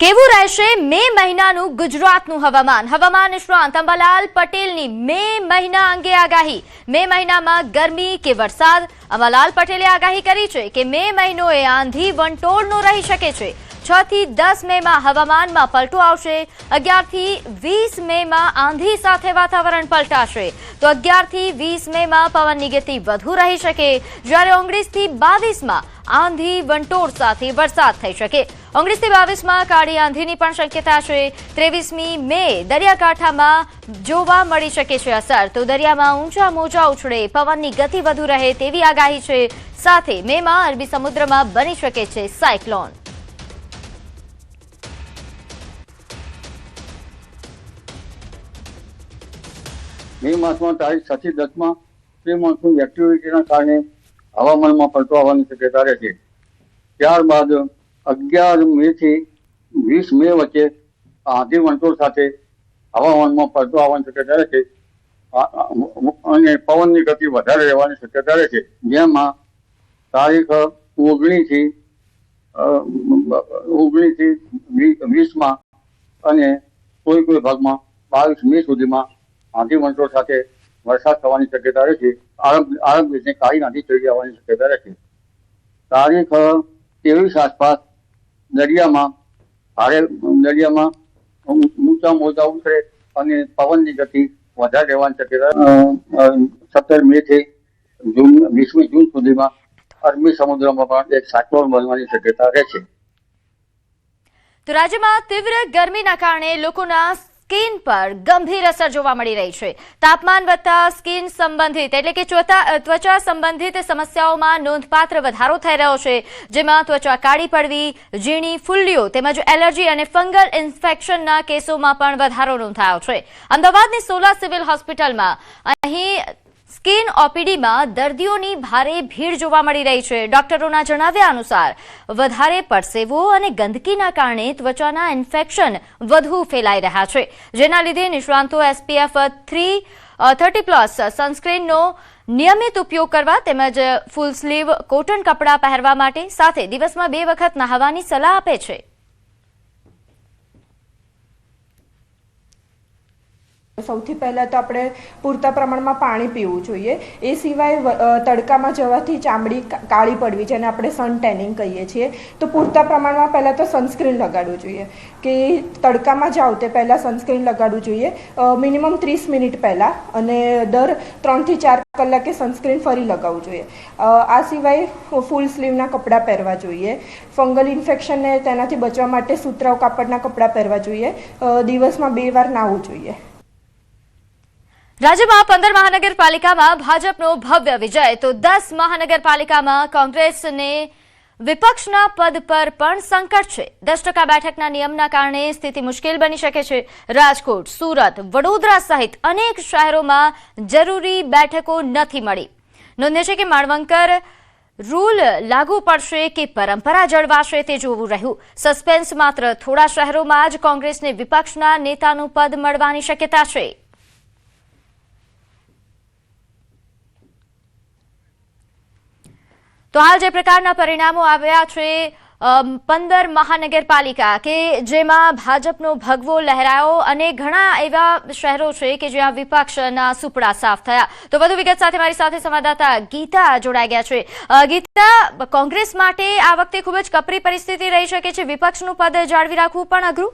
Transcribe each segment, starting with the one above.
કેવું રહેશે મે મહિનાનું ગુજરાતનું હવામાન? હવામાન નિષ્ણાંત અંબાલાલ પટેલની મે મહિના અંગે આગાહી. મે મહિનામાં ગરમી કે વરસાદ? અંબાલાલ પટેલે આગાહી કરી છે કે મે મહિનો એ આંધી વંટોળનો રહી શકે છે. 6 થી 10 મેમાં હવામાનમાં પલટો આવશે. 11 થી 20 મેમાં આંધી સાથે વાતાવરણ પલટાશે. તો 11 થી 20 મેમાં પવનની ગતિ વધુ રહી શકે, જ્યારે 19 થી 22માં આંધી વંટોળ સાથે વરસાદ થઈ શકે. 19 થી 22માં કાળી આંધીની પણ શક્યતા છે. 23મી મે દરિયાકાંઠામાં જોવા મળી શકે છે અસર. તો દરિયામાં ઊંચા મોજા ઉછળે, પવનની ગતિ વધુ રહે તેવી આગાહી છે. સાથે મેમાં અરબી સમુદ્રમાં બની શકે છે સાયક્લોન. મે માસમાં તારીખ 6 થી 10માં પ્રી મોન્સૂન એક્ટિવિટીના કારણે હવામાનમાં પલટો આવવાની શક્યતા રહે છે. ત્યારબાદ 11 મે થી 20 મે વચ્ચે આંધી વંટોળ સાથે હવામાનમાં પલટો આવવાની શક્યતા રહે છે અને પવનની ગતિ વધારે રહેવાની શક્યતા રહે છે. જેમાં તારીખ 19 થી 20માં અને કોઈ ભાગમાં 22 મે સુધીમાં આંધી વંટોળ સાથે વરસાદ થવાની શક્યતા રહે છે. આરબ દેશને કાળી આંધી ચડી આવવાની શક્યતા રહે છે. તારીખ 23 આસપાસ દરિયામાં ઊંચા મોજા ઉછળે અને પવનની ગતિ વધારે રહેવાની શક્યતા. 17 મે થી 20મી જૂન સુધીમાં અરબી સમુદ્રમાં પણ એક સાયક્લોન બનવાની શક્યતા રહે છે. તો રાજ્યમાં તીવ્ર ગરમીના કારણે લોકોના સ્કિન પર ગંભીર અસર જોવા મળી રહી છે. તાપમાન વધતા સ્કિન સંબંધિત એટલે કે ત્વચા સંબંધિત સમસ્યાઓમાં નોંધપાત્ર વધારો થઈ રહ્યો છે, જેમાં ત્વચા કાળી પડવી, ઝીણી ફુલ્લીઓ તેમજ એલર્જી અને ફંગલ ઇન્ફેક્શનના કેસોમાં પણ વધારો નોંધાયો છે. અમદાવાદની સોલા સિવિલ હોસ્પિટલમાં અહીં સ્કિન ઓપીડીમાં દર્દીઓની ભારે ભીડ જોવા મળી રહી છે. ડોક્ટરોના જણાવ્યા અનુસાર વધારે પરસેવો અને ગંદકીના કારણે ત્વચાના ઇન્ફેક્શન વધુ ફેલાઈ રહ્યા છે, જેના લીધે નિષ્ણાંતો SPF 30+ સનસ્ક્રીનનો નિયમિત ઉપયોગ કરવા તેમજ ફૂલ સ્લીવ કોટન કપડાં પહેરવા માટે સાથે દિવસમાં 2 વખત નહાવાની સલાહ આપે છે. સૌથી પહેલાં તો આપણે પૂરતા પ્રમાણમાં પાણી પીવું જોઈએ. એ સિવાય તડકામાં જવાથી ચામડી કાળી પડવી, જેને આપણે સન ટેનિંગ કહીએ છીએ, તો પૂરતા પ્રમાણમાં પહેલાં તો સનસ્ક્રીન લગાડવું જોઈએ. કે તડકામાં જાઓ તે પહેલાં સનસ્ક્રીન લગાડવું જોઈએ મિનિમમ 30 મિનિટ પહેલાં, અને દર 3 થી 4 કલાકે સનસ્ક્રીન ફરી લગાવવું જોઈએ. આ સિવાય ફૂલ સ્લીવના કપડાં પહેરવા જોઈએ. ફંગલ ઇન્ફેક્શનને તેનાથી બચવા માટે સુતરાઉ કાપડના કપડાં પહેરવા જોઈએ. દિવસમાં 2 વાર નાહવું જોઈએ. રાજ્યમાં 15 મહાનગરપાલિકામાં ભાજપનો ભવ્ય વિજય, તો 10 મહાનગરપાલિકામાં કોંગ્રેસને વિપક્ષના પદ પર પણ સંકટ છે. 10% બેઠકના નિયમના કારણે સ્થિતિ મુશ્કેલ બની શકે છે. રાજકોટ, સુરત, વડોદરા સહિત અનેક શહેરોમાં જરૂરી બેઠકો નથી મળી. નોંધ્ય છે કે માળવંકર રૂલ લાગુ પડશે કે પરંપરા જળવાશે તે જોવું રહ્યું. સસ્પેન્સ માત્ર થોડા શહેરોમાં જ કોંગ્રેસને વિપક્ષના નેતાનું પદ મળવાની શક્યતા છે. તો હાલ જે પ્રકારના પરિણામો આવ્યા છે 15 મહાનગરપાલિકા કે જેમાં ભાજપનો ભગવો લહેરાયો અને ઘણા એવા શહેરો છે કે જ્યાં વિપક્ષના સુપડા સાફ થયા. તો વધુ વિગત સાથે મારી સાથે સંવાદદાતા ગીતા જોડાઈ ગયા છે. ગીતા, કોંગ્રેસ માટે આ વખતે ખૂબ જ કપરી પરિસ્થિતિ રહી શકે છે, વિપક્ષનું પદ જાળવી રાખવું પણ અઘરું.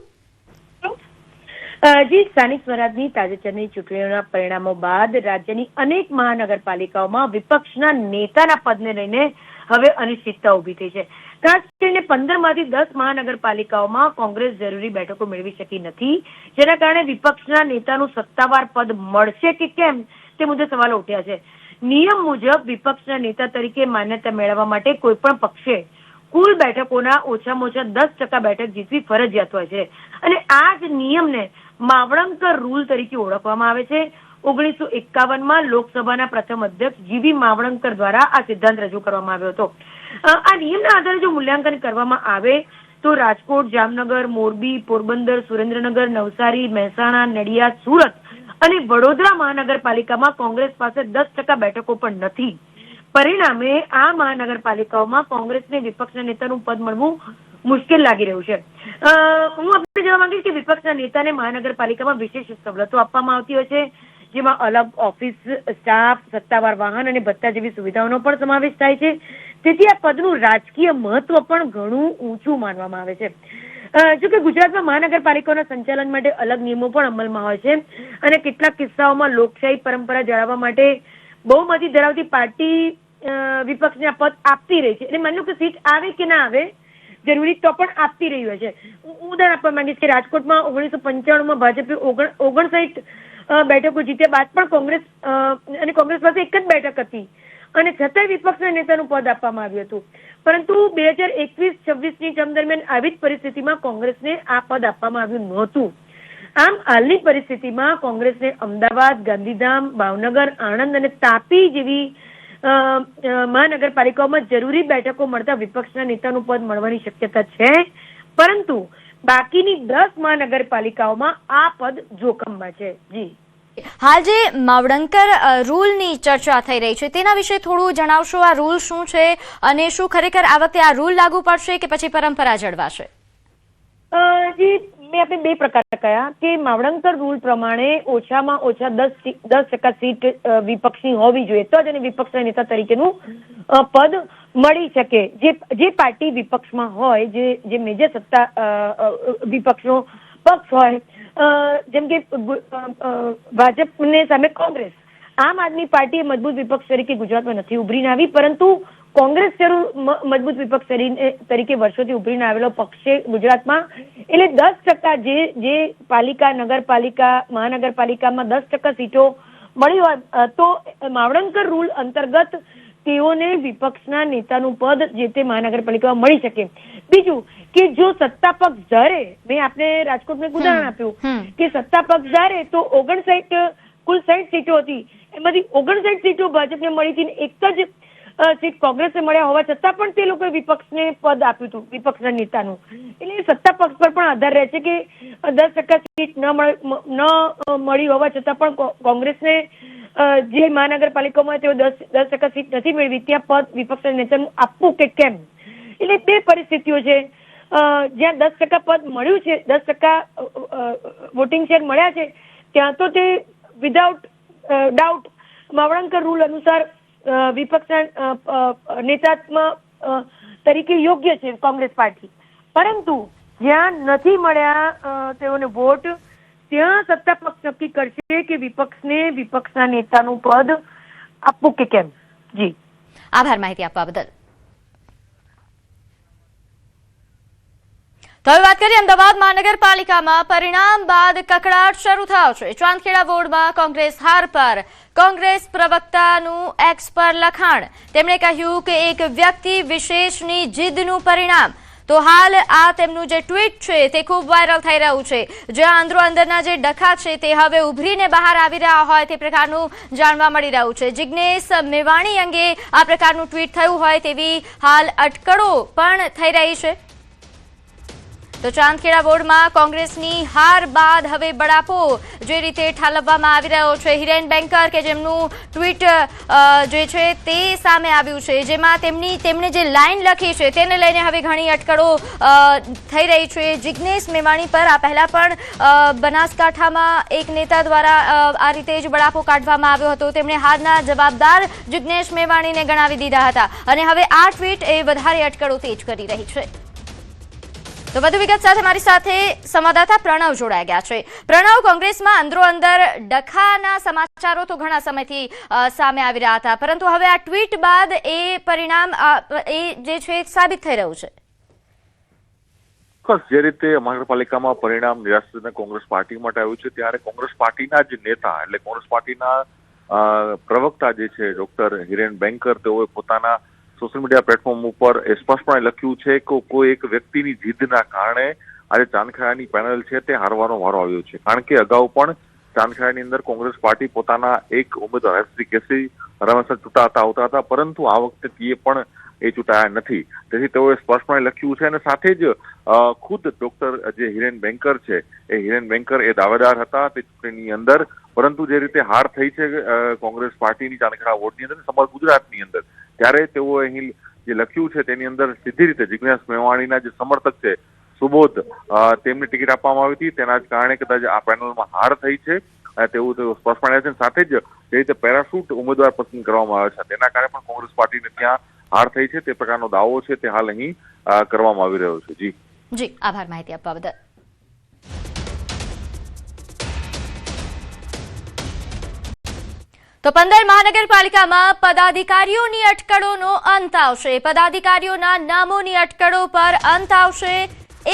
જી, સ્થાનિક સ્વરાજની તાજેતરની ચૂંટણીઓના પરિણામો બાદ રાજ્યની અનેક મહાનગરપાલિકાઓમાં વિપક્ષના નેતાના પદને લઈને હવે અનિશ્ચિતતા ઉભી થઈ છે. ખાસ કરીને 15માંથી 10 મહાનગરપાલિકાઓમાં કોંગ્રેસ જરૂરી બેઠકો મેળવી શકી નથી, જેના કારણે વિપક્ષના નેતાનું સત્તાવાર પદ મળશે કે કેમ તે મુદ્દે સવાલો ઉઠ્યા છે. નિયમ મુજબ વિપક્ષના નેતા તરીકે માન્યતા મેળવવા માટે કોઈપણ પક્ષે કુલ બેઠકોના ઓછામાં ઓછા 10% બેઠક જીતવી ફરજિયાત હોય છે, અને આ જ નિયમને માવળંકર રૂલ તરીકે ઓળખવામાં આવે છે. 1951માં લોકસભાના પ્રથમ અધ્યક્ષ GV માવળંકર દ્વારા આ સિદ્ધાંત રજૂ કરવામાં આવ્યો હતો. આ નિયમના આધારે જો મૂલ્યાંકન કરવામાં આવે તો રાજકોટ, જામનગર, મોરબી, પોરબંદર, સુરેન્દ્રનગર, નવસારી, મહેસાણા, નડિયાદ, સુરત અને વડોદરા મહાનગરપાલિકામાં કોંગ્રેસ પાસે 10% બેઠકો પણ નથી. પરિણામે આ મહાનગરપાલિકાઓમાં કોંગ્રેસને વિપક્ષના નેતાનું પદ મળવું મુશ્કેલ લાગી રહ્યું છે. હું આપણે જણાવવા માંગીશ કે વિપક્ષના નેતાને મહાનગરપાલિકામાં વિશેષ સવલતો આપવામાં આવતી હોય છે, જેમાં અલગ ઓફિસ સ્ટાફ, સત્તાવાર વાહન અને ભત્તા જેવી સુવિધાઓનો પણ સમાવેશ થાય છે. તેથી આ પદનું રાજકીય મહત્વ પણ ઘણું ઊંચું માનવામાં આવે છે. જોકે ગુજરાતમાં મહાનગરપાલિકાઓના સંચાલન માટે અલગ નિયમો પણ અમલમાં હોય છે અને કેટલાક કિસ્સાઓમાં લોકશાહી પરંપરા જાળવવા માટે બહુમતી ધરાવતી પાર્ટી વિપક્ષને આ પદ આપતી રહી છે. એટલે માની લો કે સીટ આવે કે ના આવે, જરૂરી તો પણ આપતી રહી હોય છે. હું ઉદાહરણ આપવા માંગીશ કે રાજકોટમાં 1995માં ભાજપે 59 બેઠકો જીત્યા બાદ પણ કોંગ્રેસ પાસે એક જ બેઠક હતી અને છતાંય વિપક્ષના નેતાનું પદ આપવામાં આવ્યું હતું. પરંતુ 2021-26ની ટર્મ દરમિયાન આવી જ પરિસ્થિતિમાં કોંગ્રેસને આ પદ આપવામાં આવ્યું નહોતું. આમ હાલની પરિસ્થિતિમાં કોંગ્રેસને અમદાવાદ, ગાંધીધામ, ભાવનગર, આણંદ અને તાપી જેવી મહાનગરપાલિકાઓમાં જરૂરી બેઠકો મળતા વિપક્ષના નેતાનું પદ મળવાની શક્યતા છે, પરંતુ બાકીની 10 મહાનગરપાલિકાઓમાં આ પદ જોખમમાં છે. જી, હાલ જે માવડંકર રૂલની ચર્ચા થઈ રહી છે તેના વિશે થોડું જણાવશો. આ રૂલ શું છે અને શું ખરેખર આ વખતે આ રૂલ લાગુ પડશે કે પછી પરંપરા જળવાશે? જી, મેં આપણે બે પ્રકાર કહ્યા કે માવડંકર રૂલ પ્રમાણે ઓછામાં ઓછા 10% સીટ વિપક્ષની હોવી જોઈએ, તો જ એને વિપક્ષના નેતા તરીકેનું પદ મળી શકે. જે પાર્ટી વિપક્ષમાં હોય, જે મેજર સત્તા વિપક્ષનો પક્ષ હોય, જેમ કે ભાજપને સામે કોંગ્રેસ, આમ આદમી પાર્ટી મજબૂત વિપક્ષ તરીકે ગુજરાતમાં નથી ઉભરીને આવી, પરંતુ કોંગ્રેસ જરૂર મજબૂત વિપક્ષ તરીકે વર્ષોથી ઉભરીને આવેલો પક્ષ છે ગુજરાતમાં. એટલે 10% જે પાલિકા, નગરપાલિકા, મહાનગરપાલિકામાં 10% સીટો મળી હોય તો માવડંકર રૂલ અંતર્ગત તેઓને વિપક્ષના નેતાનું પદ જે તે મહાનગરપાલિકામાં મળી શકે. બીજું કે જો સત્તા પક્ષ ધારે, મેં આપને રાજકોટનું એક ઉદાહરણ આપ્યું કે સત્તા પક્ષ ધારે તો કુલ 60 સીટો હતી, એમાંથી 59 સીટો ભાજપને મળી હતી, એક જ સીટ કોંગ્રેસને મળ્યા હોવા છતાં પણ તે લોકોએ વિપક્ષને પદ આપ્યું હતું, વિપક્ષના નેતાનું. એટલે સત્તા પક્ષ પર પણ આધાર રહે છે કે 10% સીટ ન મળી હોવા છતાં પણ કોંગ્રેસને જે મહાનગરપાલિકામાં તેઓ 10% સીટ નથી મેળવી, ત્યાં પદ વિપક્ષના નેતાનું આપવું કે કેમ. એટલે બે પરિસ્થિતિઓ છે. જ્યાં 10% પદ મળ્યું છે, 10% વોટિંગ શેર મળ્યા છે, ત્યાં તો તે વિધાઉટ ડાઉટ માવડંકર રૂલ અનુસાર વિપક્ષના નેતા તરીકે યોગ્ય છે કોંગ્રેસ પાર્ટી. પરંતુ જ્યાં નથી મળ્યા તેઓને વોટ, ત્યાં સત્તા પક્ષ નક્કી કરશે કે વિપક્ષને વિપક્ષના નેતાનું પદ આપવું કે કેમ. જી, આભાર માહિતી આપવા બદલ. તો હવે વાત કરીએ અમદાવાદ મહાનગરપાલિકામાં પરિણામ બાદ કકળાટ શરૂ થયો છે. ચાંદખેડા વોર્ડમાં કોંગ્રેસ હાર પર કોંગ્રેસ પ્રવક્તાનું એક્સ પર લખાણ. તેમણે કહ્યું કે એક વ્યક્તિ વિશેષની જીદનું પરિણામ. તો હાલ આ તેમનું જે ટ્વીટ છે તે ખૂબ વાયરલ થઈ રહ્યું છે, જ્યાં અંદરના જે ડખા છે તે હવે ઉભરીને બહાર આવી રહ્યા હોય તે પ્રકારનું જાણવા મળી રહ્યું છે. જિગ્નેશ મેવાણી અંગે આ પ્રકારનું ટ્વીટ થયું હોય તેવી હાલ અટકળો પણ થઈ રહી છે. તો ચાંદખેડા વોર્ડમાં કોંગ્રેસની હાર બાદ હવે બળાપો જે રીતે ઠાલવવામાં આવી રહ્યો છે. હિરેન બેંકર કે જેમનું ટ્વીટ જે છે તે સામે આવ્યું છે, જેમાં તેમણે જે લાઈન લખી છે તેને લઈને હવે ઘણી અટકળો થઈ રહી છે. જિગ્નેશ મેવાણી પર આ પહેલા પણ બનાસકાંઠામાં એક નેતા દ્વારા આ રીતે જ બળાપો કાઢવામાં આવ્યો હતો. તેમણે હારના જવાબદાર જિગ્નેશ મેવાણીને ગણાવી દીધા હતા અને હવે આ ટ્વીટ એ વધારે અટકળો તેજ કરી રહી છે. તો વધુ વિગત સાથે મારી સાથે સંવાદદાતા પ્રણવ જોડાઈ ગયા છે. પ્રણવ, કોંગ્રેસમાં અંદરો-અંદર ડખાના સમાચારો તો ઘણા સમયથી સામે આવી રહ્યા હતા, પરંતુ હવે આ ટ્વીટ બાદ એ પરિણામ એ જે છે સાબિત થઈ રહ્યું છે. જે રીતે મહાનગરપાલિકામાં પરિણામ નિરાશાજનક કોંગ્રેસ પાર્ટી માટે આવ્યું છે, ત્યારે કોંગ્રેસ પાર્ટીના જે નેતા એટલે કોંગ્રેસ પાર્ટીના પ્રવક્તા જે છે ડોક્ટર હિરેન બેંકર, તેઓએ પોતાના સોશિયલ મીડિયા પ્લેટફોર્મ ઉપર સ્પષ્ટપણે લખ્યું છે કે કોઈ એક વ્યક્તિની જીદના કારણે આજે ચાંદખેડાની પેનલ છે તે હારવાનો વારો આવ્યો છે. કારણ કે અગાઉ પણ ચાંદખેડાની અંદર કોંગ્રેસ પાર્ટી પોતાના એક ઉમેદવાર શ્રી કેસરી રમેશ ચૂંટાતા આવતા હતા, પરંતુ આ વખતે તે પણ એ ચૂંટાયા નથી. તેથી તેઓએ સ્પષ્ટપણે લખ્યું છે અને સાથે જ ખુદ ડોક્ટર જે હિરેન બેંકર છે, એ હિરેન બેંકર એ દાવેદાર હતા તે ચૂંટણીની અંદર, પરંતુ જે રીતે હાર થઈ છે કોંગ્રેસ પાર્ટીની ચાંદખેડા વોર્ડની અંદર, સમગ્ર ગુજરાતની અંદર, ત્યારે તેઓ અહીં જે લખ્યું છે તેની અંદર સીધી રીતે જિજ્ઞેશ મેવાણીના જે સમર્થક છે સુબોધ તેમને ટિકિટ આપવામાં આવી હતી. તેના જ કારણે કદાચ આ પેનલમાં હાર થઈ છે તેવું સ્પષ્ટપણે છે. સાથે જ જે રીતે પેરાશૂટ ઉમેદવાર પસંદ કરવામાં આવ્યા છે તેના કારણે પણ કોંગ્રેસ પાર્ટીને ત્યાં હાર થઈ છે તે પ્રકારનો દાવો છે તે હાલ અહીં કરવામાં આવી રહ્યો છે. જી આભાર માહિતી આપવા બદલ. તો 15 મહાનગરપાલિકામાં પદાધિકારીઓની અટકળોનો અંત આવશે. પદાધિકારીઓના નામોની અટકળો પર અંત આવશે.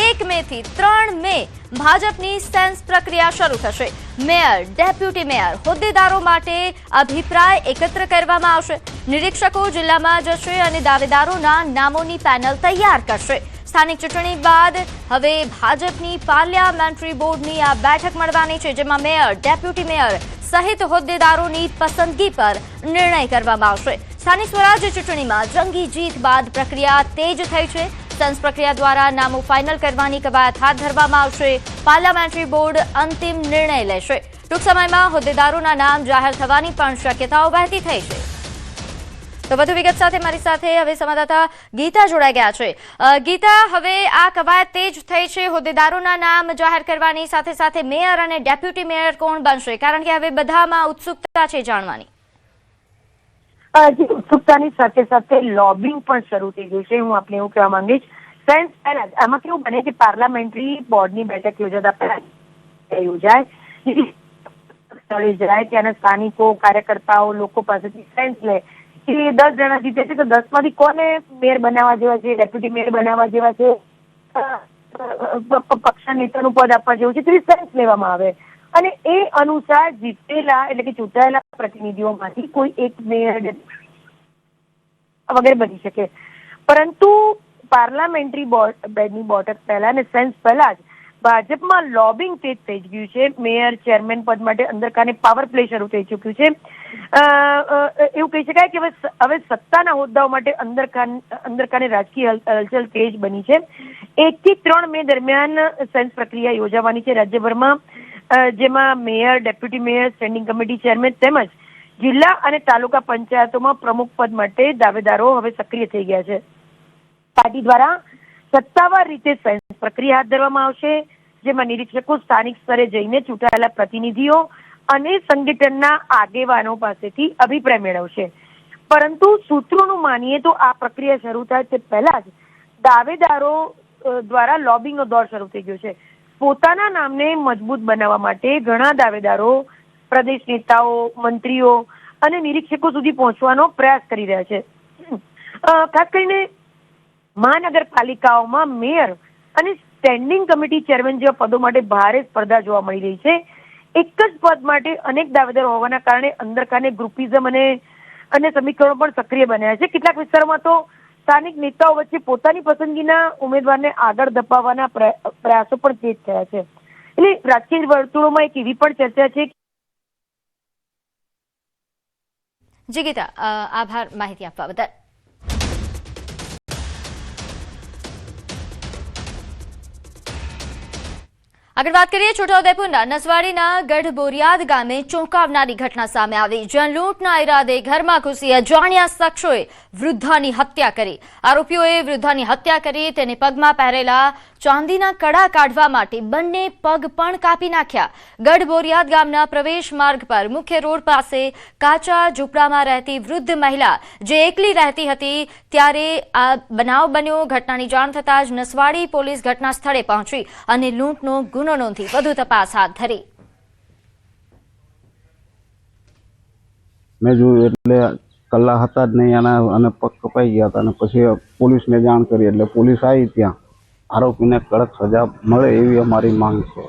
1 મે થી 3 મે ભાજપની સેન્સ પ્રક્રિયા શરૂ થશે. મેયર, ડેપ્યુટી મેયર, હોદ્દેદારો માટે અભિપ્રાય એકત્ર કરવામાં આવશે. નિરીક્ષકો જિલ્લામાં જશે અને દાવેદારોના નામોની પેનલ તૈયાર કરશે. સ્થાનિક ચૂંટણી બાદ હવે ભાજપની પાર્લામેન્ટરી બોર્ડની આ બેઠક મળવાની છે, જેમાં મેયર, ડેપ્યુટી મેયર સહિત હોદ્દેદારોની પસંદગી પર નિર્ણય કરવામાં આવશે. સ્થાનિક સ્વરાજ્ય ચૂંટણીમાં જંગી જીત બાદ પ્રક્રિયા તેજ થઈ છે. સેન્સ પ્રક્રિયા દ્વારા નામો ફાઇનલ કરવાની કવાયત હાથ ધરવામાં આવશે. પાર્લામેન્ટરી બોર્ડ અંતિમ નિર્ણય લેશે. ટૂંક સમયમાં હોદ્દેદારોના નામ જાહેર થવાની પણ શક્યતાઓ વહેતી થઈ છે. તો વધુ વિગત સાથે મારી સાથે હવે સંવાદદાતા ગીતા જોડાઈ ગયા છે. ગીતા, હવે આ કવાયત તેજ થઈ છે. હોદ્દેદારોના નામ જાહેર કરવાની સાથે સાથે મેયર અને ડેપ્યુટી મેયર કોણ બનશે? કારણ કે હવે બધામાં ઉત્સુકતા છે જાણવાની. ઉત્સુકતાની સાથે સાથે લોબિંગ પણ શરૂ થઈ ગયું છે. હું આપને એવું કહેવા માંગીશ, ફ્રેન્ડ્સ, પહેલા આમાં કેવું બને કે પાર્લામેન્ટરી બોર્ડની બેઠક યોજાતા પહેલા યોજાય, સ્થળે જાય, ત્યાંના સ્થાનિકો, કાર્યકર્તાઓ, લોકો પાસેથી સેન્સ લે કે 10 જણા જીતે છે તો 10 માંથી કોને મેયર બનાવવા જેવા છે, ડેપ્યુટી મેયર બનાવવા જેવા છે, પક્ષના નેતાનું પદ આપવા જેવું છે, તેવી સેન્સ લેવામાં આવે અને એ અનુસાર જીતેલા એટલે કે ચૂંટાયેલા પ્રતિનિધિઓમાંથી કોઈ એક મેયર વગેરે બની શકે. પરંતુ પાર્લામેન્ટરી બોર્ડની બેઠક પહેલા અને સેન્સ પહેલા જ ભાજપમાં લોબિંગ તેજ થઈ ગયું છે. મેયર, ચેરમેન પદ માટે અંદરકાને પાવર પ્લે શરૂ થઈ ચૂક્યું છે. એવું કહી શકાય કે હવે સત્તાના હોદ્દાઓ માટે અંદરકાને રાજકીય હલચલ તેજ બની છે. 1 થી 3 મે દરમિયાન સેન્સ પ્રક્રિયા યોજાવાની છે રાજ્યભરમાં, જેમાં mayor, deputy mayor, standing committee chairman તેમજ જિલ્લા અને તાલુકા પંચાયતોમાં પ્રમુખ પદ માટે દાવેદારો હવે સક્રિય થઈ ગયા છે. પાર્ટી દ્વારા સત્તાવાર રીતે સેન્સ પ્રક્રિયા હાથ ધરવામાં આવશે, જેમાં નિરીક્ષકો સ્થાનિક સ્તરે જઈને ચૂંટાયેલા પ્રતિનિધિઓ અને સંગઠનના આગેવાનો પાસેથી અભિપ્રાય મેળવશે. પરંતુ સૂત્રોનું માનીએ તો આ પ્રક્રિયા શરૂ થાય તે પહેલા જ દાવેદારો દ્વારા લોબિંગનો દોર શરૂ થઈ ગયો છે. પોતાના નામને મજબૂત બનાવવા માટે ઘણા દાવેદારો પ્રદેશ નેતાઓ, મંત્રીઓ અને નિરીક્ષકો સુધી પહોંચવાનો પ્રયાસ કરી રહ્યા છે. ખાસ કરીને મહાનગરપાલિકાઓમાં મેયર અને સ્ટેન્ડિંગ કમિટી ચેરમેન જેવા પદો માટે ભારે સ્પર્ધા જોવા મળી રહી છે. એક જ પદ માટે અનેક દાવેદારો હોવાના કારણે અંદરકાને ગ્રુપિઝમ અને સમીકરણો પણ સક્રિય બન્યા છે. કેટલાક વિસ્તારોમાં તો સ્થાનિક નેતાઓ વચ્ચે પોતાની પસંદગીના ઉમેદવારને આગળ ધપાવવાના પ્રયાસો પણ તેજ થયા છે. એટલે રાજકીય વર્તુળોમાં એક એવી પણ ચર્ચા છે. જી ગીતા, આભાર માહિતી આપવા બદલ. આગળ વાત કરીએ છોટાઉદેપુરના નસવાડીના ગઢ બોરિયાદ ગામે ચોંકાવનારી ઘટના સામે આવી, જ્યાં લૂંટના ઈરાદે ઘરમાં ઘૂસી અજાણ્યા શખ્સોએ વૃદ્ધાની હત્યા કરી. આરોપીઓએ વૃદ્ધાની હત્યા કરી તેને પગમાં પહેરેલા ચાંદીના કડા કાઢવા માટે બંને પગ પણ કાપી નાખ્યા. ગઢ બોરિયાદ ગામના પ્રવેશ માર્ગ પર મુખ્ય રોડ પાસે કાચા ઝૂંપડામાં રહેતી વૃદ્ધ મહિલા જે એકલી રહેતી હતી ત્યારે આ બનાવ બન્યો. ઘટનાની જાણ થતાં જ નસવાડી પોલીસ ઘટના સ્થળે પહોંચી અને લૂંટનો ગુનો નોંધી વધુ તપાસ હાથ ધરી. મેં જોયું એટલે કલ્લા હતા જ નહીં અને પગ કપાઈ ગયા હતા અને પછી પોલીસને જાણ કરી એટલે પોલીસ આવી. ત્યાં આરોપીને કડક સજા મળે એવી અમારી માંગ છે.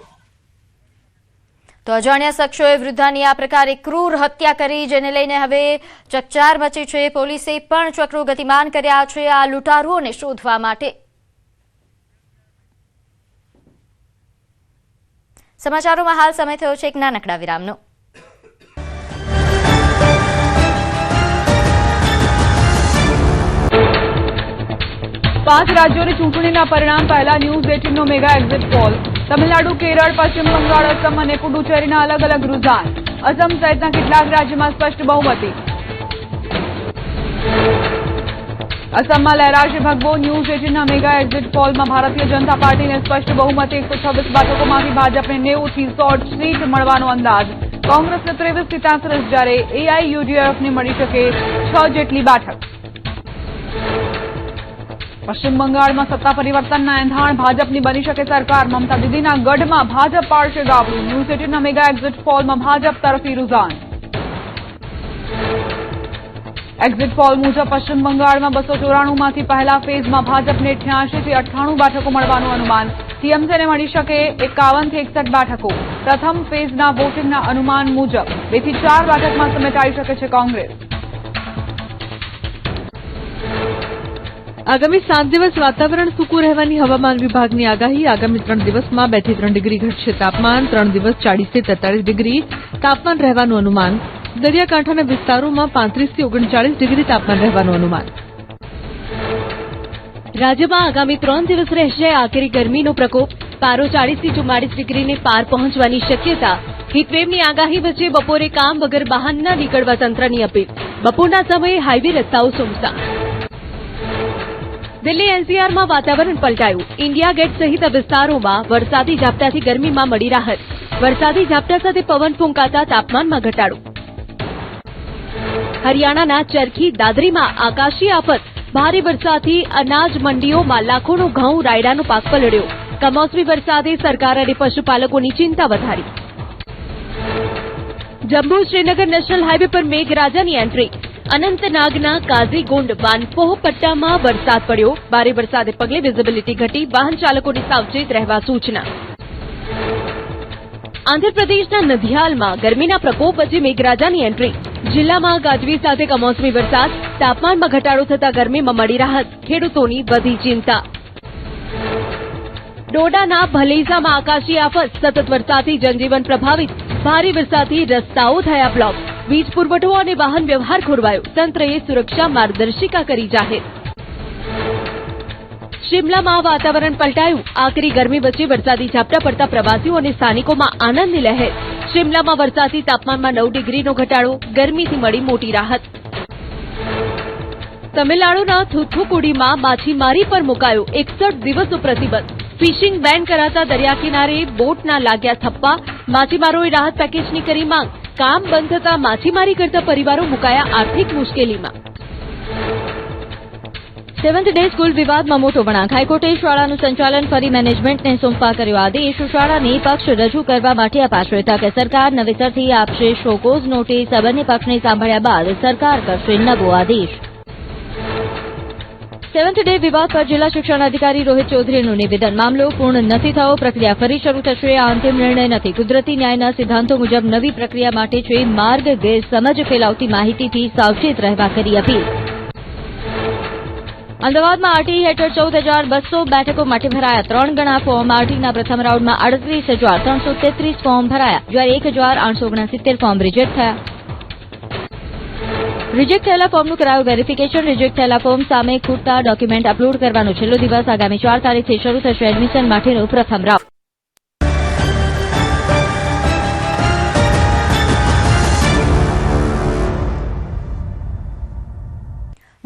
તો અજાણ્યા શખ્સોએ વૃદ્ધાની આ પ્રકારે ક્રૂર હત્યા કરી, જેને લઈને હવે ચકચાર મચી છે. પોલીસે પણ ચક્રો ગતિમાન કર્યા છે આ લૂંટારુઓને શોધવા માટે. સમાચારોમાં હાલ સમય થયો છે એક નાનકડા વિરામનો. 5 રાજ્યોની ચૂંટણીના પરિણામ પહેલા ન્યૂઝ 18નો mega exit poll. Tamil Nadu, Kerala, Paschim Bangal, Assam અને પુડુચેરીના અલગ અલગ રુઝાન. અસમ સહિતના કેટલાક રાજ્યોમાં સ્પષ્ટ બહુમતી. અસમમાં લહેરાશે ભગવો. News 18ના mega exit પોલમાં Bharatiya Janata પાર્ટીને સ્પષ્ટ બહુમતી 126 બેઠકોમાંથી ભાજપને 90 થી 100 સીટ મળવાનો અંદાજ. કોંગ્રેસને 23 થી 33 જ્યારે એઆઈયુડીએફને મળી શકે 6 જેટલી બેઠક. પશ્ચિમ બંગાળમાં સત્તા પરિવર્તનના એંધાણ ભાજપની બની શકે સરકાર. મમતા દીદીના ગઢમાં ભાજપ પાડશે ગાબડું. ન્યૂઝ 18ના મેગા એક્ઝિટ પોલમાં ભાજપ તરફી રૂઝાન. એક્ઝિટ પોલ મુજબ પશ્ચિમ બંગાળમાં 294માંથી પહેલા ફેઝમાં ભાજપને 88 થી 98 બેઠકો મળવાનું અનુમાન. ટીએમસીને મળી શકે 51 થી 61 બેઠકો. પ્રથમ ફેઝના વોટિંગના અનુમાન મુજબ 2 થી 4 બેઠકમાં સમેટાઈ શકે છે કોંગ્રેસ. આગામી 7 દિવસ વાતાવરણ સૂકું રહેવાની હવામાન વિભાગની આગાહી. આગામી 3 દિવસમાં 2 થી 3 ડિગ્રી ઘટશે તાપમાન. 3 દિવસ 40 થી 43 ડિગ્રી તાપમાન રહેવાનું અનુમાન. દરિયાકાંઠાના વિસ્તારોમાં 35 થી 39 ડિગ્રી તાપમાન રહેવાનું અનુમાન. રાજ્યમાં આગામી 3 દિવસ રહેશે આકરી ગરમીનો પ્રકોપ. પારો 40 થી 44 ડિગ્રીને પાર પહોંચવાની શક્યતા. હીટવેવની આગાહી વચ્ચે બપોરે કામ વગર બહાર ન નીકળવા તંત્રની અપીલ. બપોરના સમયે હાઈવે રસ્તાઓ સુમસામ. દિલ્હી એનસીઆરમાં વાતાવરણ પલટાયું. ઇન્ડિયા ગેટ સહિત વિસ્તારોમાં વરસાદી ઝાપટાથી ગરમીમાં મળી રાહત. વરસાદી ઝાપટા સાથે પવન ફૂંકાતા તાપમાનમાં ઘટાડો. હરિયાણાના ચરખી દાદરીમાં આકાશી આફત. ભારે વરસાદથી અનાજ મંડીઓમાં લાખોનો ઘઉં રાયડાનો પાક પલળ્યો. કમોસમી વરસાદે સરકાર અને પશુપાલકોની ચિંતા વધારી. જમ્મુ શ્રીનગર નેશનલ હાઈવે પર મેઘરાજાની એન્ટ્રી. અનંતનાગના કાઝીગુંડ વાનપોહ પટ્ટામાં વરસાદ પડ્યો. ભારે વરસાદે પગલે વિઝિબિલિટી ઘટી. વાહન ચાલકોને સાવચેત રહેવા સૂચના. આંધ્રપ્રદેશના નદિયાલમાં ગરમીના પ્રકોપ વચ્ચે મેઘરાજાની એન્ટ્રી. જિલ્લામાં ગાજવીજ સાથે કમોસમી વરસાદ. તાપમાનમાં ઘટાડો થતા ગરમીમાં મળી રાહત. ખેડૂતોની વધી ચિંતા. ડોડાના ભલેજામાં આકાશી આફત. સતત વરસાદથી જનજીવન પ્રભાવિત. ભારે વરસાદથી રસ્તાઓ થયા બ્લોક. વીજ પુરવઠો અને વાહન વ્યવહાર ખોરવાયો. તંત્રએ સુરક્ષા માર્ગદર્શિકા કરી જાહેર. શિમલામાં વાતાવરણ પલટાયું. આકરી ગરમી વચ્ચે વરસાદી ઝાપટા પડતા પ્રવાસીઓ અને સ્થાનિકોમાં આનંદની લહેર. શિમલામાં વરસાદથી તાપમાનમાં 9 ડિગ્રીનો ઘટાડો. ગરમીથી મળી મોટી રાહત. તમિલનાડુના થુથુકુડીમાં માછીમારી પર મુકાયો 61 દિવસનો પ્રતિબંધ. ફિશિંગ બેન કરાતા દરિયા કિનારે બોટના લાગ્યા થપ્પા. માછીમારોએ રાહત પેકેજની કરી માંગ. કામ બંધ થતા માછીમારી કરતા પરિવારો મુકાયા આર્થિક મુશ્કેલીમાં. 7th ડે સ્કૂલ વિવાદમાં મોટો વળાંક. હાઈકોર્ટે શાળાનું સંચાલન ફરી મેનેજમેન્ટને સોંપવા કર્યો આદેશ. શાળાને પક્ષ રજૂ કરવા માટે અપાશે તક. સરકાર નવેસરથી આપશે શોકોઝ નોટિસ. બંને પક્ષને સાંભળ્યા બાદ સરકાર કરશે નવો આદેશ. 7th ડે વિવાદ પર જિલ્લા શિક્ષણ અધિકારી રોહિત ચૌધરીનું નિવેદન. મામલો પૂર્ણ નથી થયો. પ્રક્રિયા ફરી શરૂ થશે. આ અંતિમ નિર્ણય નથી. કુદરતી ન્યાયના સિદ્ધાંતો મુજબ નવી પ્રક્રિયા માટે છે માર્ગ. ગેરસમજ ફેલાવતી માહિતીથી સાવચેત રહેવા કરી અપીલ. અમદાવાદમાં આરટીઈ હેઠળ 14,200 બેઠકો માટે ભરાયા 3 ગણા ફોર્મ. આરટીઈના પ્રથમ રાઉન્ડમાં 38,333 ફોર્મ ભરાયા, જ્યારે 1,869 ફોર્મ રિજેક્ટ થયા. રિજેક્ટ થયેલા ફોર્મનું કરાયું વેરિફિકેશન. રિજેક્ટ થયેલા ફોર્મ સામે ખૂટતા ડોક્યુમેન્ટ અપલોડ કરવાનો છેલ્લો દિવસ. આગામી 4 તારીખથી શરૂ થશે એડમિશન માટેનો પ્રથમ રાઉન્ડ.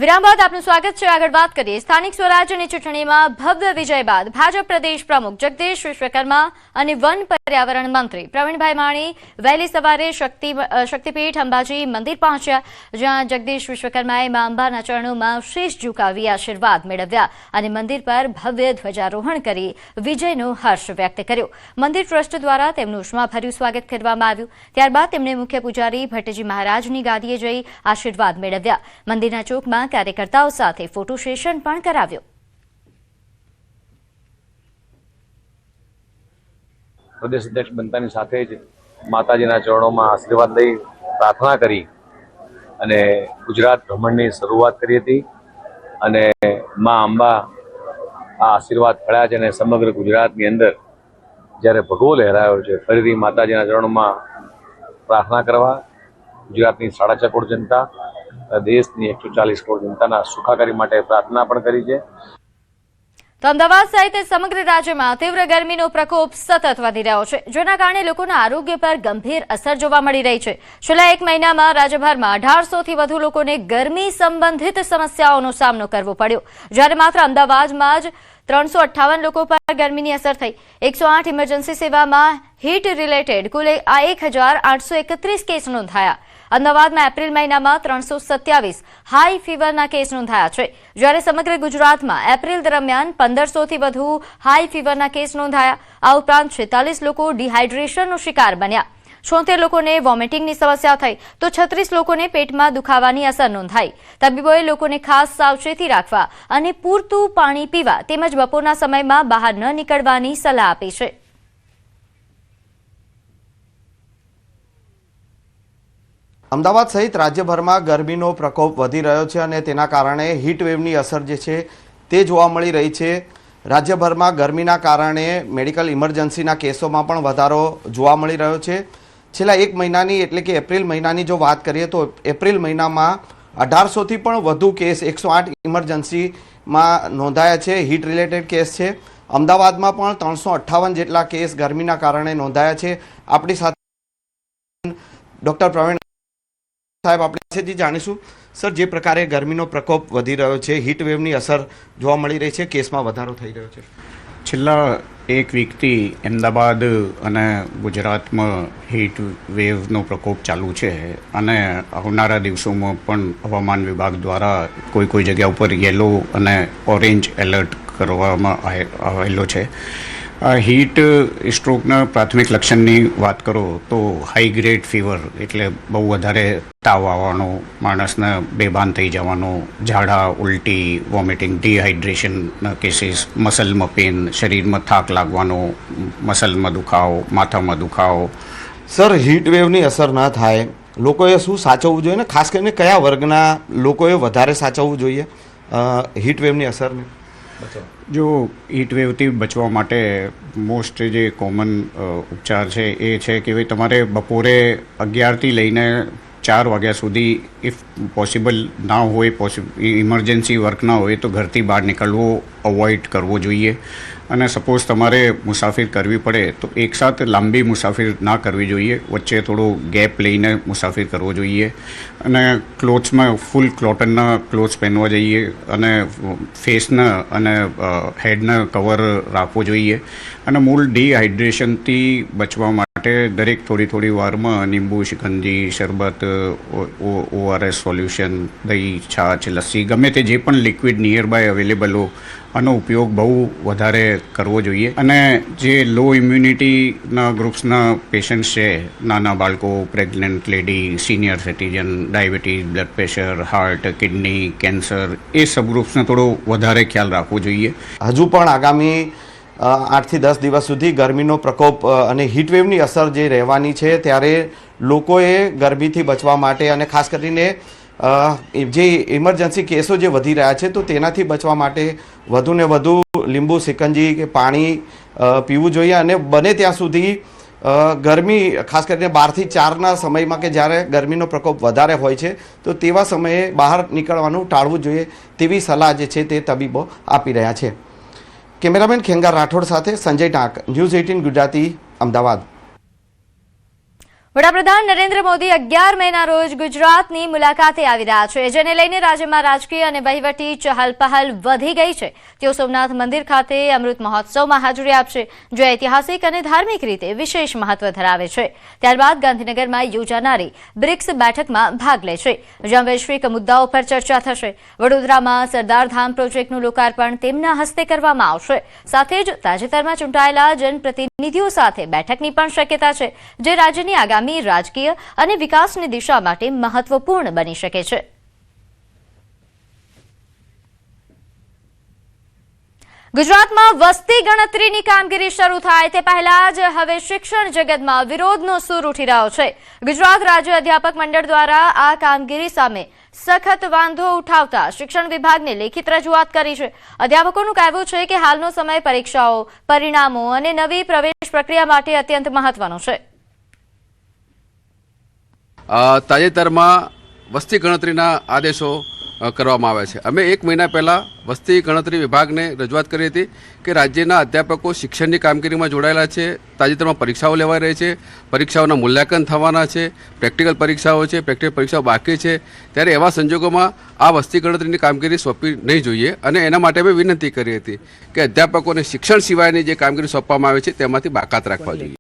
વિરામ બાદ આપનું સ્વાગત છે. આગળ વાત કરીએ સ્થાનિક સ્વરાજ્યની ચૂંટણીમાં ભવ્ય વિજય બાદ ભાજપ પ્રદેશ પ્રમુખ જગદીશ વિશ્વકર્મા અને વન પર્યાવરણ મંત્રી પ્રવીણભાઈ માણી વહેલી સવારે શક્તિપીઠ અંબાજી મંદિર પહોંચ્યા, જ્યાં જગદીશ વિશ્વકર્માએ મા અંબાના ચરણોમાં શીશ ઝુકાવી આશીર્વાદ મેળવ્યા અને મંદિર પર ભવ્ય ધ્વજારોહણ કરી વિજયનો હર્ષ વ્યક્ત કર્યો. મંદિર ટ્રસ્ટ દ્વારા તેમનું ઉષ્માભર્યું સ્વાગત કરવામાં આવ્યું. ત્યારબાદ તેમણે મુખ્ય પૂજારી ભટ્ટજી મહારાજની ગાદીએ જઈ આશીર્વાદ મેળવ્યા. મંદિરના ચોકમાં કાર્યકર્તાઓ સાથે ફોટો સેશન પણ કરાવ્યો. પ્રદેશ અધ્યક્ષ બનતાની સાથે જ માતાજીના ચરણોમાં આશીર્વાદ લઈ પ્રાર્થના કરી અને ગુજરાત ભ્રમણની શરૂઆત કરી હતી. અને મા અંબા આ આશીર્વાદ ફળ્યા છે અને સમગ્ર ગુજરાતની અંદર જ્યારે ભગવો લહેરાયો છે, ફરીથી માતાજીના ચરણોમાં પ્રાર્થના કરવા ગુજરાતની 6.5 કરોડ જનતા, દેશની 140 કરોડ જનતાના સુખાકારી માટે પ્રાર્થના પણ કરી છે. તો અમદાવાદ સહિત સમગ્ર રાજ્યમાં તીવ્ર ગરમીનો પ્રકોપ સતત વધી રહ્યો છે, જેના કારણે લોકોના આરોગ્ય પર ગંભીર અસર જોવા મળી રહી છે. છેલ્લા એક મહિનામાં રાજ્યભરમાં 1800થી વધુ લોકોને ગરમી સંબંધિત સમસ્યાઓનો સામનો કરવો પડ્યો, જ્યારે માત્ર અમદાવાદમાં જ 358 લોકો પર ગરમીની અસર થઈ. 108 ઇમરજન્સી સેવામાં હીટ રિલેટેડ કુલ 1831 કેસ નોંધાયા. અમદાવાદમાં એપ્રિલ મહિનામાં 327 હાઈ ફીવરના કેસ નોંધાયા છે, જ્યારે સમગ્ર ગુજરાતમાં એપ્રિલ દરમિયાન 1500થી વધુ હાઈ ફીવરના કેસ નોંધાયા. આ ઉપરાંત 46 લોકો ડિહાઇડ્રેશનનો શિકાર બન્યા. 76 લોકોને વોમિટિંગની સમસ્યા થઈ તો 36 લોકોને પેટમાં દુખાવાની અસર નોંધાઈ. તબીબોએ લોકોને ખાસ સાવચેતી રાખવા અને પૂરતું પાણી પીવા તેમજ બપોરના સમયમાં બહાર ન નીકળવાની સલાહ આપી છે. અમદાવાદ સહિત રાજ્યભરમાં ગરમીનો પ્રકોપ વધી રહ્યો છે અને તેના કારણે હીટવેવની અસર જે છે તે જોવા મળી રહી છે. રાજ્યભરમાં ગરમીના કારણે મેડિકલ ઇમરજન્સીના કેસોમાં પણ વધારો જોવા મળી રહ્યો છે. છેલ્લા એક મહિનાની એટલે કે એપ્રિલ મહિનાની જો વાત કરીએ તો એપ્રિલ મહિનામાં 1800થી પણ વધુ કેસ 108 ઇમરજન્સીમાં નોંધાયા છે. હીટ રિલેટેડ કેસ છે. અમદાવાદમાં પણ 358 જેટલા કેસ ગરમીના કારણે નોંધાયા છે. આપણી સાથે ડૉક્ટર પ્રવીણ સાહેબ આપણી પાસેથી જાણીશું. સર, જે પ્રકારે ગરમીનો પ્રકોપ વધી રહ્યો છે, હીટ વેવની અસર જોવા મળી રહી છે, કેસમાં વધારો થઈ રહ્યો છે. છેલ્લા એક વીકથી અમદાવાદ અને ગુજરાતમાં હીટ વેવનો પ્રકોપ ચાલુ છે અને આવનારા દિવસોમાં પણ હવામાન વિભાગ દ્વારા કોઈ જગ્યા ઉપર યલો અને ઓરેન્જ એલર્ટ કરવામાં આવેલો છે. હીટ સ્ટ્રોકના પ્રાથમિક લક્ષણની વાત કરો તો હાઈ ગ્રેડ ફીવર એટલે બહુ વધારે તાવ આવવાનો, માણસને બેભાન થઈ જવાનો, ઝાડા, ઉલટી, વોમિટિંગ, ડિહાઇડ્રેશનના કેસીસ, મસલમાં પેન, શરીરમાં થાક લાગવાનો, મસલમાં દુખાવો, માથામાં દુખાવો. સર, હીટ વેવની અસર ન થાય લોકોએ શું સાચવવું જોઈએ ને ખાસ કરીને કયા વર્ગના લોકોએ વધારે સાચવવું જોઈએ હીટ વેવની અસરને? જો હીટવેવથી બચવા માટે મોસ્ટ જે કોમન ઉપચાર છે એ છે કે ભાઈ તમારે બપોરે 11થી લઈને 4 વાગ્યા સુધી ઇફ પોસિબલ ના હોય, ઇમરજન્સી વર્ક ના હોય તો ઘરથી બહાર નીકળવો અવોઇડ કરવો જોઈએ. અને સપોઝ તમારે મુસાફિર કરવી પડે તો એકસાથે લાંબી મુસાફિર ના કરવી જોઈએ, વચ્ચે થોડો ગેપ લઈને મુસાફિર કરવો જોઈએ. અને ક્લોથ્સમાં ફૂલ કોટનના ક્લોથ્સ પહેરવા જોઈએ અને ફેસના અને હેડના કવર રાખવો જોઈએ. અને મૂળ ડિહાઇડ્રેશનથી બચવા માટે દરેક થોડી વારમાં લીંબુ શિકંજી, શરબત, ORS સોલ્યુશન, દહીં, છાશ, લસ્સી, ગમે તે જે પણ લિક્વિડ નિયર બાય અવેલેબલ હો આનો ઉપયોગ બહુ વધારે કરવો જોઈએ. અને જે લો ઇમ્યુનિટીના ગ્રુપ્સના પેશન્ટ્સ છે, નાના બાળકો, pregnant lady, senior citizen, diabetes, blood pressure, heart, kidney, cancer, એ સબગ્રુપ્સને થોડો વધારે ખ્યાલ રાખવો જોઈએ. હજુ પણ આગામી 8 થી 10 દિવસ સુધી ગરમીનો પ્રકોપ અને હીટવેવની અસર જે રહેવાની છે, ત્યારે લોકોએ ગરમીથી બચવા માટે અને ખાસ કરીને જે ઇમરજન્સી કેસો જે વધી રહ્યા છે તો તેનાથી બચવા માટે વધુને વધુ લીંબુ શિકંજી કે પાણી પીવું જોઈએ. અને બને ત્યાં સુધી ગરમી ખાસ કરીને 12 થી 4ના સમયમાં કે જ્યારે ગરમીનો પ્રકોપ વધારે હોય છે તો તેવા સમયે બહાર નીકળવાનું ટાળવું જોઈએ તેવી સલાહ જે છે તે તબીબો આપી રહ્યા છે. કેમેરામેન ખેંગાર રાઠોડ સાથે સંજય ટાંક, ન્યૂઝ 18 ગુજરાતી, અમદાવાદ. વડાપ્રધાન નરેન્દ્ર મોદી 11 મેના રોજ ગુજરાતની મુલાકાતે આવી રહ્યા છે, જેને લઈને રાજ્યમાં રાજકીય અને વહીવટી ચહલપહલ વધી ગઈ છે. તેઓ સોમનાથ મંદિર ખાતે અમૃત મહોત્સવમાં હાજરી આપશે, જે ઐતિહાસિક અને ધાર્મિક રીતે વિશેષ મહત્વ ધરાવે છે. ત્યારબાદ ગાંધીનગરમાં યોજાનારી બ્રિક્સ બેઠકમાં ભાગ લેશે, જ્યાં વૈશ્વિક મુદ્દાઓ પર ચર્ચા થશે. વડોદરામાં સરદારધામ પ્રોજેક્ટનું લોકાર્પણ તેમના હસ્તે કરવામાં આવશે. સાથે જ તાજેતરમાં ચૂંટાયેલા જનપ્રતિનિધિઓ સાથે બેઠકની પણ શક્યતા છે, જે રાજ્યની આગામી રાજકીય અને વિકાસની દિશા માટે મહત્વપૂર્ણ બની શકે છે. ગુજરાતમાં વસ્તી ગણતરીની કામગીરી શરૂ થાય તે પહેલા જ હવે શિક્ષણ જગતમાં વિરોધનો સૂર ઉઠી રહ્યો છે. ગુજરાત રાજ્ય અધ્યાપક મંડળ દ્વારા આ કામગીરી સામે સખત વાંધો ઉઠાવતા શિક્ષણ વિભાગને લેખિત રજૂઆત કરી છે. અધ્યાપકોનું કહેવું છે કે હાલનો સમય પરીક્ષાઓ, પરિણામો અને નવી પ્રવેશ પ્રક્રિયા માટે અત્યંત મહત્વનો છે. તાજેતરમાં વસ્તી ગણતરીના આદેશો કરવામાં આવે છે. અમે 1 મહિના પહેલાં વસ્તી ગણતરી વિભાગને રજૂઆત કરી હતી કે રાજ્યના અધ્યાપકો શિક્ષણની કામગીરીમાં જોડાયેલા છે. તાજેતરમાં પરીક્ષાઓ લેવાઈ રહી છે, પરીક્ષાઓના મૂલ્યાંકન થવાના છે, પ્રેક્ટિકલ પરીક્ષાઓ છે, પ્રેક્ટિકલ પરીક્ષાઓ બાકી છે. ત્યારે એવા સંજોગોમાં આ વસ્તી ગણતરીની કામગીરી સોંપવી નહીં જોઈએ અને એના માટે અમે વિનંતી કરી હતી કે અધ્યાપકોને શિક્ષણ સિવાયની જે કામગીરી સોંપવામાં આવે છે તેમાંથી બાકાત રાખવા જોઈએ.